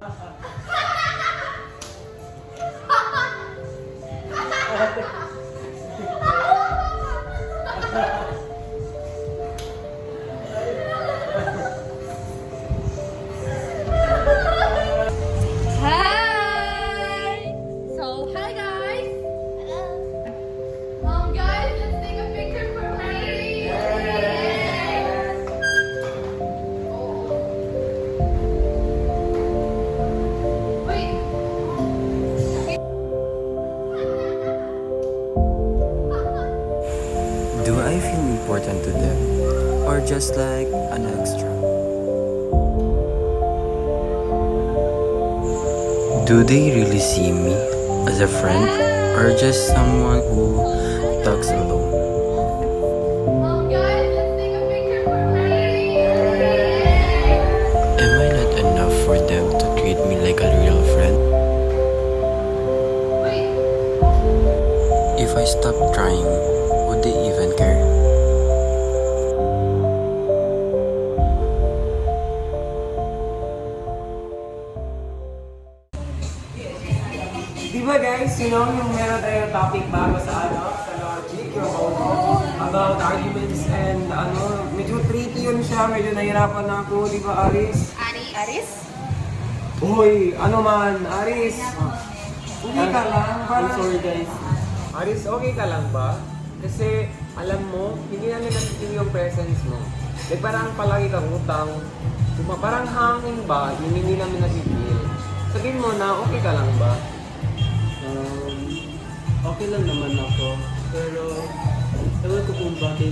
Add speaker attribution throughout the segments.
Speaker 1: Do I feel important to them? Or just like an extra? Do they really see me as a friend or just someone who talks alone? Am I not enough for them to treat me like a real friend? If I stop trying, would they even care?
Speaker 2: Diba guys, yung meron tayong topic bago sa sa logic, about arguments and medyo tricky yun siya, medyo nahirapan na ako, di ba Aris?
Speaker 3: Aris?
Speaker 2: Uy, Aris? Okay ka lang?
Speaker 4: I'm sorry guys.
Speaker 2: Aris, okay ka lang ba? Kasi, alam mo, hindi namin natin yung presence mo. Like parang palagi kang utang, parang hangin ba, hindi namin natin-feel. Sabihin mo na, okay ka lang ba?
Speaker 4: Okay lang naman ako. Pero, ewan ko kung bakit.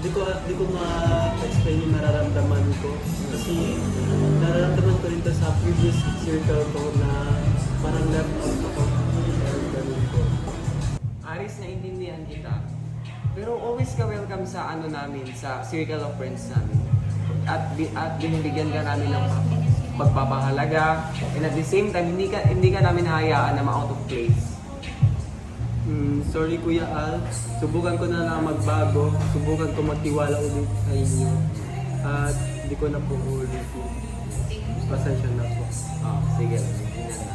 Speaker 4: Di ko ma-explain yung nararamdaman ko. Kasi, nararamdaman ko rin to sa previous circle ko na parang left out ako. Ganun ko.
Speaker 2: Aris, naintindihan kita. Pero always ka welcome sa namin, sa circle of friends namin. At binibigyan ka namin ng pagpapahalaga. And at the same time, hindi ka namin hayaan na ma-out of place.
Speaker 4: Sorry Kuya Al, subukan ko na lang magbago. Subukan ko magtiwala ulit sa inyo. At hindi ko na po ulit. Pasensya na po.
Speaker 2: Oh, sige. Tingnan na.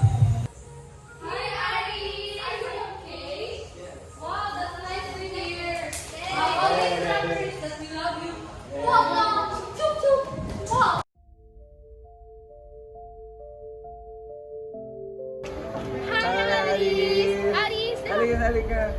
Speaker 3: Hi, Aris! Are you okay? Yes. Wow, that's nice to hear. All these memories that we love you. Wow! Chup, chup! Wow! Hi, Aris! Aris!
Speaker 2: Halika.